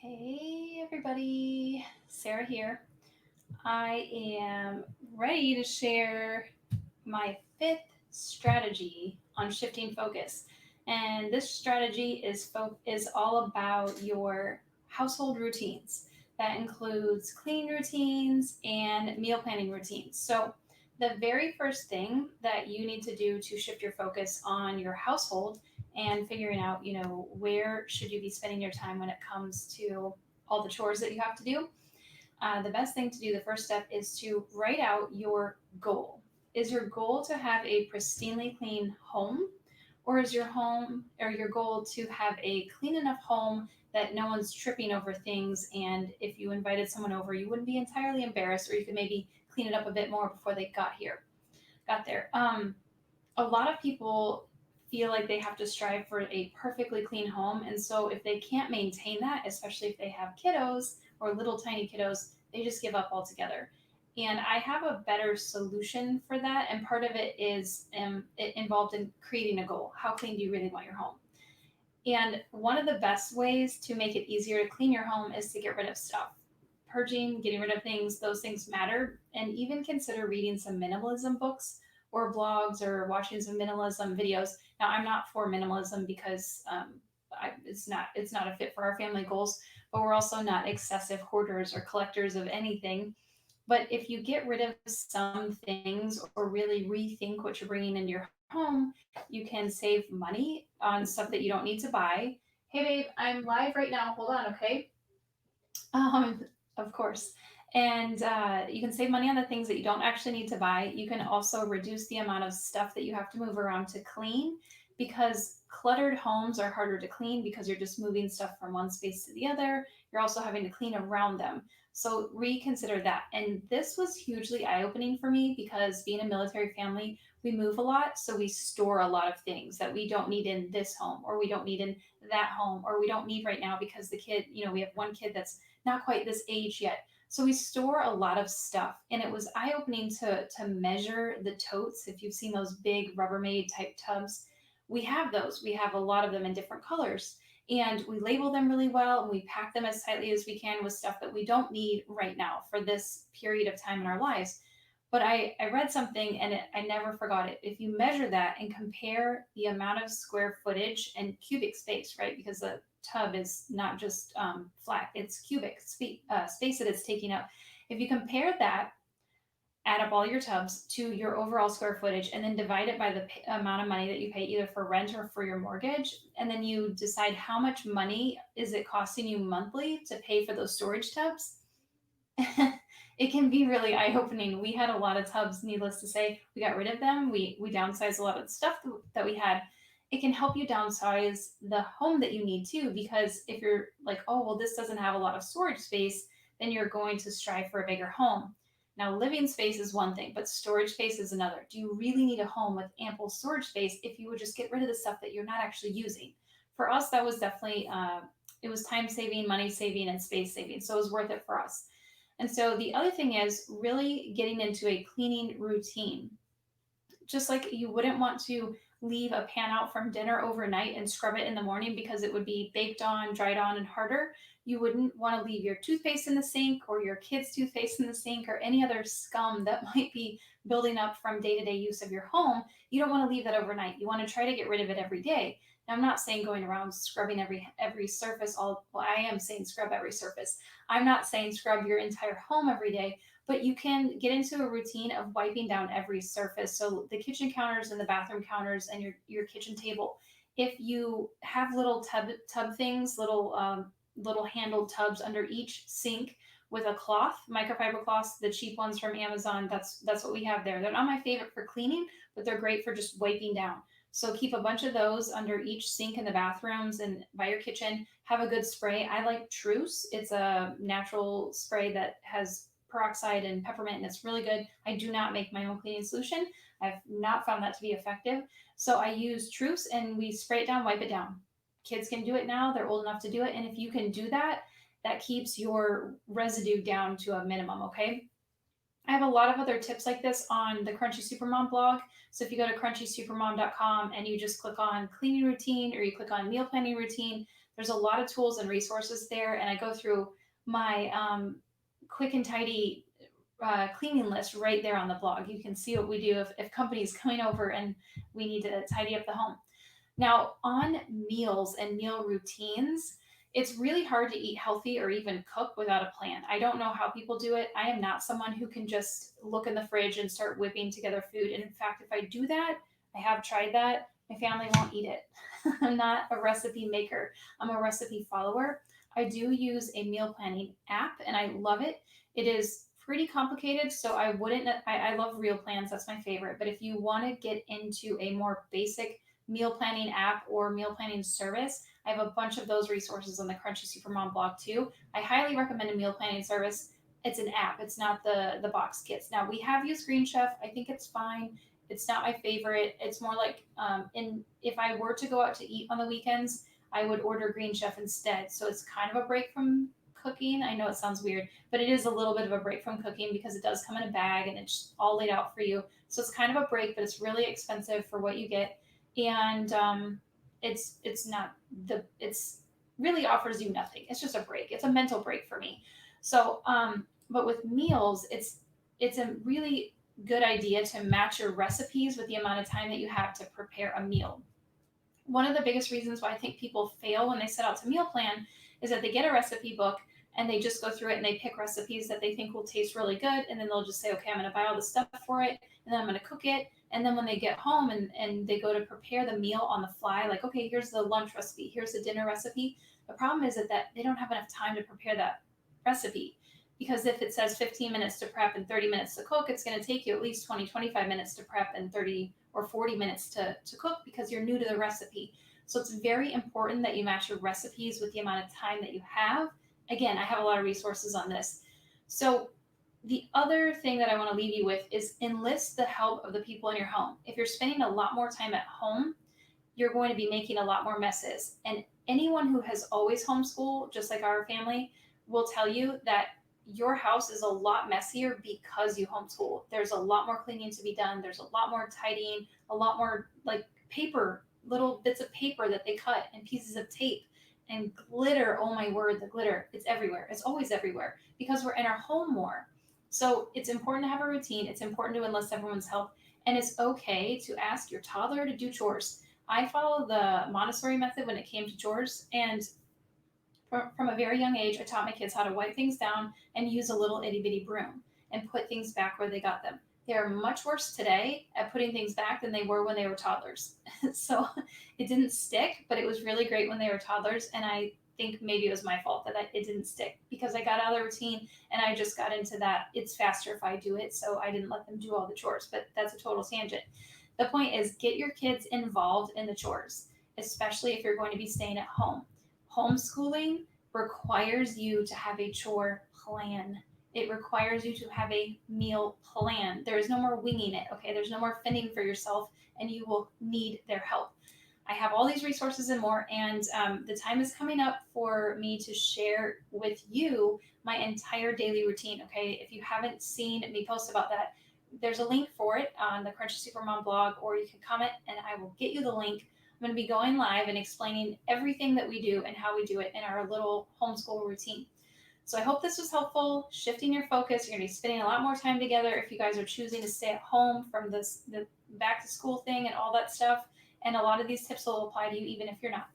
Hey everybody, Sarah here. I am ready to share my fifth strategy on shifting focus. And this strategy is all about your household routines. That includes cleaning routines and meal planning routines. So, the very first thing that you need to do to shift your focus on your household and figuring out, where should you be spending your time when it comes to all the chores that you have to do, the best thing to do, the first step, is to write out your goal. Is your goal to have a pristinely clean home? Or is your goal to have a clean enough home that no one's tripping over things? And if you invited someone over, you wouldn't be entirely embarrassed, or you could maybe clean it up a bit more before they got there. A lot of people feel like they have to strive for a perfectly clean home. And so if they can't maintain that, especially if they have kiddos or little tiny kiddos, they just give up altogether. And I have a better solution for that. And part of it is it involved in creating a goal. How clean do you really want your home? And one of the best ways to make it easier to clean your home is to get rid of stuff. Purging, getting rid of things, those things matter. And even consider reading some minimalism books or blogs or watching some minimalism videos. Now, I'm not for minimalism because it's not a fit for our family goals, but we're also not excessive hoarders or collectors of anything. But if you get rid of some things or really rethink what you're bringing into your home, you can save money on stuff that you don't need to buy. Hey, babe, I'm live right now. Hold on, okay? Um, of course. And you can save money on the things that you don't actually need to buy. You can also reduce the amount of stuff that you have to move around to clean because cluttered homes are harder to clean because you're just moving stuff from one space to the other. You're also having to clean around them. So reconsider that. And this was hugely eye opening for me because being a military family, we move a lot. So we store a lot of things that we don't need in this home or we don't need in that home or we don't need right now because the kid, we have one kid that's not quite this age yet. So we store a lot of stuff, and it was eye opening to measure the totes. If you've seen those big Rubbermaid type tubs, we have those. We have a lot of them in different colors, and we label them really well, and we pack them as tightly as we can with stuff that we don't need right now for this period of time in our lives. But I read something and I never forgot it. If you measure that and compare the amount of square footage and cubic space, right? Because the tub is not just flat, it's cubic space that it's taking up. If you compare that, add up all your tubs to your overall square footage, and then divide it by the amount of money that you pay either for rent or for your mortgage, and then you decide how much money is it costing you monthly to pay for those storage tubs. It can be really eye opening. We had a lot of tubs, needless to say. We got rid of them. We downsized a lot of the stuff that we had. It can help you downsize the home that you need too, because if you're like, oh, well, this doesn't have a lot of storage space, then you're going to strive for a bigger home. Now, living space is one thing, but storage space is another. Do you really need a home with ample storage space if you would just get rid of the stuff that you're not actually using? For us, that was definitely, it was time saving, money saving, and space saving. So it was worth it for us. And so the other thing is really getting into a cleaning routine. Just like you wouldn't want to leave a pan out from dinner overnight and scrub it in the morning because it would be baked on, dried on, and harder. You wouldn't want to leave your toothpaste in the sink or your kids' toothpaste in the sink or any other scum that might be building up from day to day use of your home. You don't want to leave that overnight. You want to try to get rid of it every day. Now, I'm not saying going around scrubbing every surface. Well, I am saying scrub every surface. I'm not saying scrub your entire home every day, but you can get into a routine of wiping down every surface. So the kitchen counters and the bathroom counters and your kitchen table. If you have little tub things, little handled tubs under each sink with a cloth, microfiber cloths, the cheap ones from Amazon, that's what we have there. They're not my favorite for cleaning, but they're great for just wiping down. So keep a bunch of those under each sink in the bathrooms and by your kitchen. Have a good spray. I like Truce. It's a natural spray that has peroxide and peppermint, and it's really good. I do not make my own cleaning solution. I've not found that to be effective. So I use Truce and we spray it down, wipe it down. Kids can do it now. They're old enough to do it. And if you can do that, that keeps your residue down to a minimum, okay? I have a lot of other tips like this on the Crunchy Supermom blog. So if you go to crunchysupermom.com and you just click on cleaning routine or you click on meal planning routine, there's a lot of tools and resources there. And I go through my quick and tidy cleaning list right there on the blog. You can see what we do if company's coming over and we need to tidy up the home. Now, on meals and meal routines, it's really hard to eat healthy or even cook without a plan. I don't know how people do it. I am not someone who can just look in the fridge and start whipping together food. And in fact, if I do that, I have tried that, my family won't eat it. I'm not a recipe maker, I'm a recipe follower. I do use a meal planning app and I love it. It is pretty complicated, so I wouldn't, I love Real Plans, that's my favorite. But if you want to get into a more basic meal planning app or meal planning service, I have a bunch of those resources on the Crunchy Supermom blog too. I highly recommend a meal planning service. It's an app. It's not the box kits. Now we have used Green Chef. I think it's fine. It's not my favorite. It's more like in if I were to go out to eat on the weekends, I would order Green Chef instead. So it's kind of a break from cooking. I know it sounds weird, but it is a little bit of a break from cooking because it does come in a bag and it's all laid out for you. So it's kind of a break, but it's really expensive for what you get, and it's not it's really offers you nothing. It's just a break. It's a mental break for me. So, but with meals, it's a really good idea to match your recipes with the amount of time that you have to prepare a meal. One of the biggest reasons why I think people fail when they set out to meal plan is that they get a recipe book and they just go through it and they pick recipes that they think will taste really good. And then they'll just say, okay, I'm going to buy all the stuff for it and then I'm going to cook it. And then when they get home and they go to prepare the meal on the fly, like, okay, here's the lunch recipe, here's the dinner recipe. The problem is that they don't have enough time to prepare that recipe. Because if it says 15 minutes to prep and 30 minutes to cook, it's going to take you at least 20, 25 minutes to prep and 30 or 40 minutes to cook because you're new to the recipe. So it's very important that you match your recipes with the amount of time that you have. Again, I have a lot of resources on this. So the other thing that I want to leave you with is enlist the help of the people in your home. If you're spending a lot more time at home, you're going to be making a lot more messes. And anyone who has always homeschooled, just like our family, will tell you that your house is a lot messier because you homeschool. There's a lot more cleaning to be done. There's a lot more tidying, a lot more like paper, little bits of paper that they cut and pieces of tape and glitter. Oh my word, the glitter. It's everywhere. It's always everywhere because we're in our home more. So it's important to have a routine. It's important to enlist everyone's help. And it's okay to ask your toddler to do chores. I follow the Montessori method when it came to chores. And from a very young age, I taught my kids how to wipe things down and use a little itty bitty broom and put things back where they got them. They are much worse today at putting things back than they were when they were toddlers. So it didn't stick, but it was really great when they were toddlers. And I think maybe it was my fault that it didn't stick because I got out of the routine and I just got into that. It's faster if I do it. So I didn't let them do all the chores, but that's a total tangent. The point is get your kids involved in the chores, especially if you're going to be staying at home. Homeschooling requires you to have a chore plan. It requires you to have a meal plan. There is no more winging it, okay? There's no more fending for yourself, and you will need their help. I have all these resources and more, and the time is coming up for me to share with you my entire daily routine, okay? If you haven't seen me post about that, there's a link for it on the Crunchy Supermom blog, or you can comment and I will get you the link. I'm going to be going live and explaining everything that we do and how we do it in our little homeschool routine. So I hope this was helpful. Shifting your focus. You're going to be spending a lot more time together if you guys are choosing to stay at home from the back to school thing and all that stuff. And a lot of these tips will apply to you even if you're not.